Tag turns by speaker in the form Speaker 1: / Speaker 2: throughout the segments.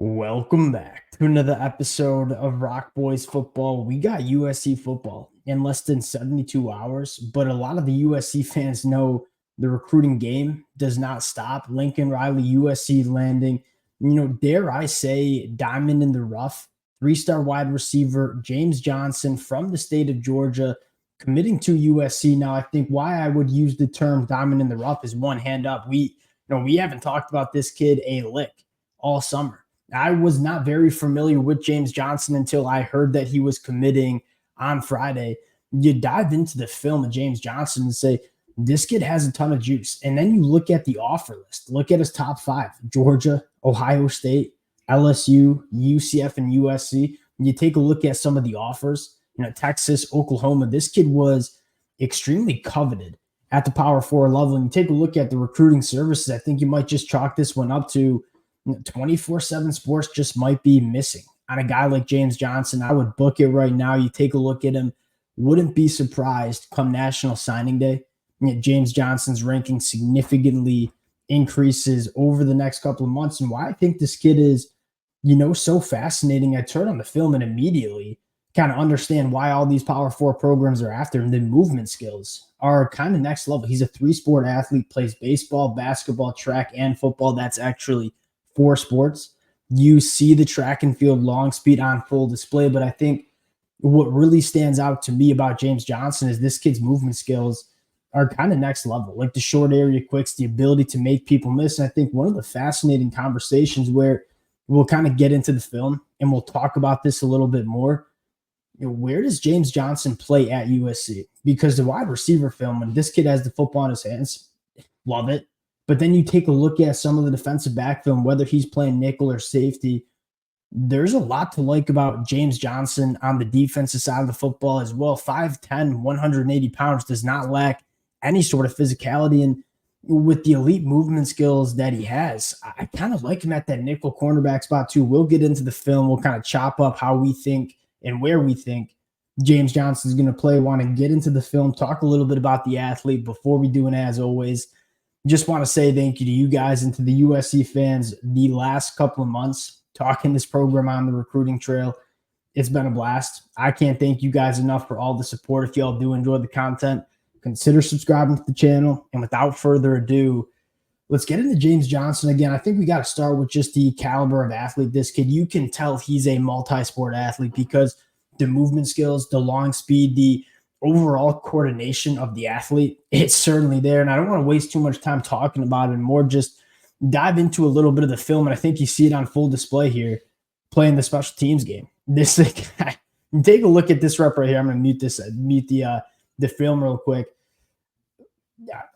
Speaker 1: Welcome back to another episode of Rock Boys Football. We got USC football in less than 72 hours, but a lot of the USC fans know the recruiting game does not stop. Lincoln Riley, USC landing, dare I say, diamond in the rough. Three-star wide receiver James Johnson from the state of Georgia committing to USC. Now, I think why I would use the term diamond in the rough is one hand up. We haven't talked about this kid a lick all summer. I was not very familiar with James Johnson until I heard that he was committing on Friday. You dive into the film of James Johnson and say, this kid has a ton of juice. And then you look at the offer list, look at his top five: Georgia, Ohio State, LSU, UCF, and USC. You take a look at some of the offers, Texas, Oklahoma. This kid was extremely coveted at the Power 4 level. And you take a look at the recruiting services, I think you might just chalk this one up to 24/7 Sports just might be missing on a guy like James Johnson. I would book it right now. You take a look at him. Wouldn't be surprised come National Signing Day, James Johnson's ranking significantly increases over the next couple of months. And why I think this kid is, so fascinating. I turned on the film and immediately kind of understand why all these Power 4 programs are after him. The movement skills are kind of next level. He's a three-sport athlete, plays baseball, basketball, track, and football. That's actually 4 sports. You see the track and field long speed on full display, but I think what really stands out to me about James Johnson is this kid's movement skills are kind of next level, like the short area quicks, the ability to make people miss. And I think one of the fascinating conversations where we'll kind of get into the film and we'll talk about this a little bit more, where does James Johnson play at USC? Because the wide receiver film, when this kid has the football in his hands, love it. But then you take a look at some of the defensive back film, whether he's playing nickel or safety, there's a lot to like about James Johnson on the defensive side of the football as well. 5'10", 180 pounds, does not lack any sort of physicality. And with the elite movement skills that he has, I kind of like him at that nickel cornerback spot too. We'll get into the film. We'll kind of chop up how we think and where we think James Johnson is going to play. Want to get into the film, talk a little bit about the athlete before we do. And as always, just want to say thank you to you guys and to the USC fans. The last couple of months talking this program on the recruiting trail, it's been a blast. I can't thank you guys enough for all the support. If y'all do enjoy the content, consider subscribing to the channel. And without further ado, let's get into James Johnson. Again, I think we got to start with just the caliber of athlete. This kid, you can tell he's a multi-sport athlete because the movement skills, the long speed, the overall coordination of the athlete, it's certainly there. And I don't want to waste too much time talking about it and more just dive into a little bit of the film. And I think you see it on full display here, playing the special teams game. This guy, take a look at this rep right here. I'm going to mute the film real quick.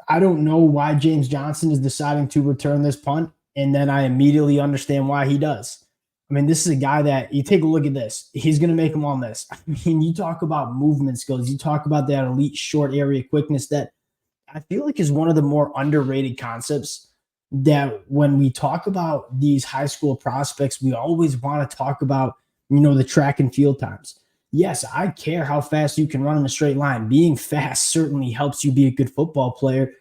Speaker 1: I don't know why James Johnson is deciding to return this punt, and then I immediately understand why he does. I mean, this is a guy that you take a look at this. He's going to make them all miss. I mean, you talk about movement skills. You talk about that elite short area quickness that I feel like is one of the more underrated concepts that when we talk about these high school prospects, we always want to talk about, the track and field times. Yes, I care how fast you can run in a straight line. Being fast certainly helps you be a good football player.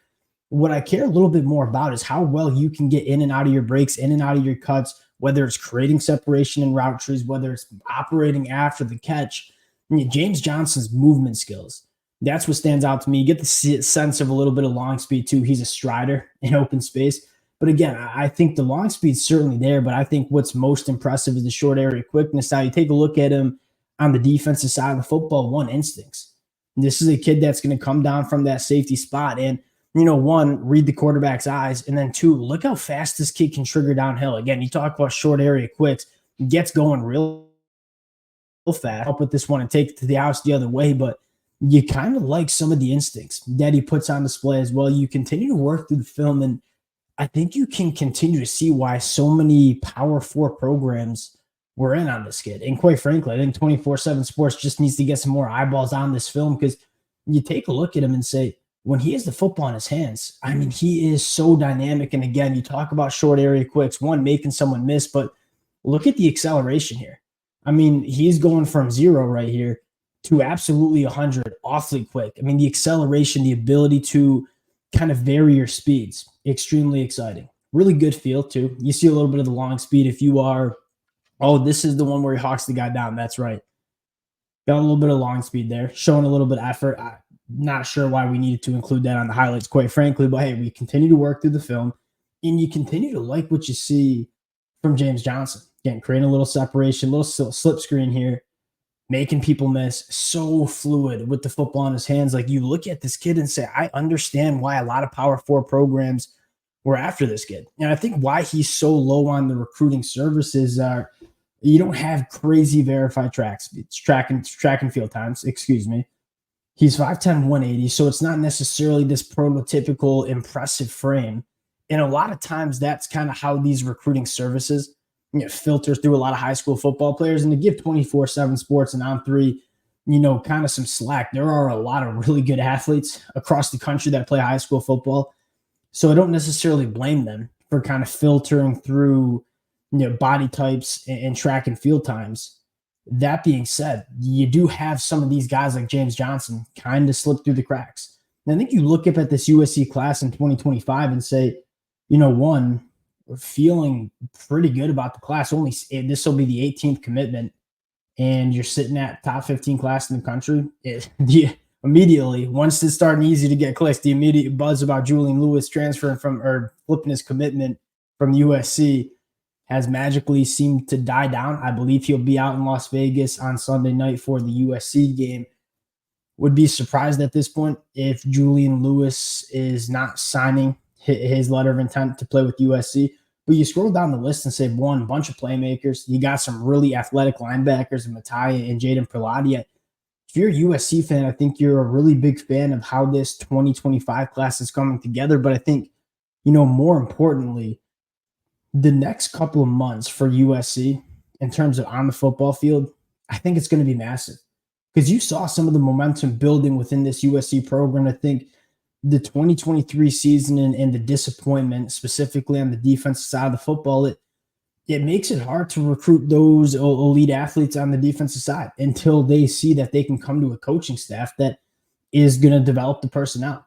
Speaker 1: What I care a little bit more about is how well you can get in and out of your breaks, in and out of your cuts, whether it's creating separation in route trees, whether it's operating after the catch. James Johnson's movement skills, that's what stands out to me. You get the sense of a little bit of long speed too. He's a strider in open space. But again, I think the long speed's certainly there, but I think what's most impressive is the short area quickness. Now you take a look at him on the defensive side of the football, one, instincts. This is a kid that's going to come down from that safety spot and, one, read the quarterback's eyes, and then two, look how fast this kid can trigger downhill. Again, you talk about short area quicks, gets going real fast. I'll put this one and take it to the house the other way, but you kind of like some of the instincts that he puts on display as well. You continue to work through the film, and I think you can continue to see why so many Power 4 programs were in on this kid. And quite frankly, I think 24/7 Sports just needs to get some more eyeballs on this film because you take a look at him and say, when he has the football in his hands, I mean, he is so dynamic. And again, you talk about short area quicks, one, making someone miss, but look at the acceleration here. I mean, he's going from 0 right here to absolutely 100 awfully quick. I mean, the acceleration, the ability to kind of vary your speeds, extremely exciting. Really good feel too. You see a little bit of the long speed if you are Oh, this is the one where he hawks the guy down. That's right. Got a little bit of long speed there, showing a little bit of effort. I'm not sure why we needed to include that on the highlights, quite frankly. But hey, we continue to work through the film, and you continue to like what you see from James Johnson. Again, creating a little separation, little slip screen here, making people miss. So fluid with the football in his hands. Like, you look at this kid and say, I understand why a lot of Power Four programs were after this kid. And I think why he's so low on the recruiting services are you don't have crazy verified tracks. It's track and field times, excuse me. He's 5'10, 180, so it's not necessarily this prototypical impressive frame. And a lot of times that's kind of how these recruiting services filter through a lot of high school football players. And to give 24/7 Sports and On3, kind of some slack, there are a lot of really good athletes across the country that play high school football. So I don't necessarily blame them for kind of filtering through body types and track and field times. That being said, you do have some of these guys like James Johnson kind of slip through the cracks. And I think you look up at this USC class in 2025 and say, one, we're feeling pretty good about the class. Only this will be the 18th commitment, and you're sitting at top 15 class in the country. Immediately, once it's starting easy to get clicks, the immediate buzz about Julian Lewis transferring from or flipping his commitment from USC has magically seemed to die down. I believe he'll be out in Las Vegas on Sunday night for the USC game. Would be surprised at this point if Julian Lewis is not signing his letter of intent to play with USC. But you scroll down the list and say, one, bunch of playmakers. You got some really athletic linebackers in Matai and Jaden Perlotti. If you're a USC fan, I think you're a really big fan of how this 2025 class is coming together. But I think, more importantly, the next couple of months for USC in terms of on the football field, I think it's going to be massive because you saw some of the momentum building within this USC program. I think the 2023 season and the disappointment, specifically on the defensive side of the football, it makes it hard to recruit those elite athletes on the defensive side until they see that they can come to a coaching staff that is going to develop the personnel.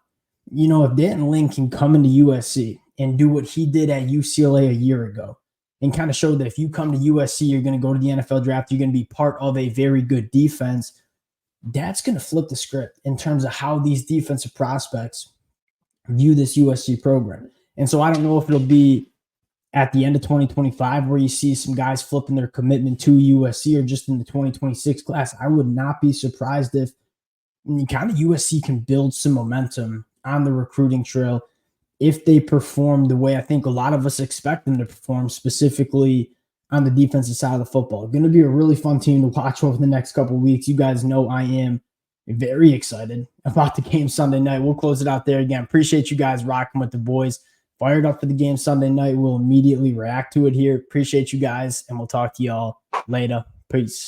Speaker 1: If Dan Lynn can come into USC and do what he did at UCLA a year ago and kind of show that if you come to USC, you're going to go to the NFL draft, you're going to be part of a very good defense, that's going to flip the script in terms of how these defensive prospects view this USC program. And so I don't know if it'll be at the end of 2025 where you see some guys flipping their commitment to USC or just in the 2026 class. I would not be surprised if kind of USC can build some momentum on the recruiting trail if they perform the way I think a lot of us expect them to perform, specifically on the defensive side of the football. Going to be a really fun team to watch over the next couple of weeks. You guys know I am very excited about the game Sunday night. We'll close it out there again. Appreciate you guys rocking with the boys. Fired up for the game Sunday night. We'll immediately react to it here. Appreciate you guys, and we'll talk to y'all later. Peace.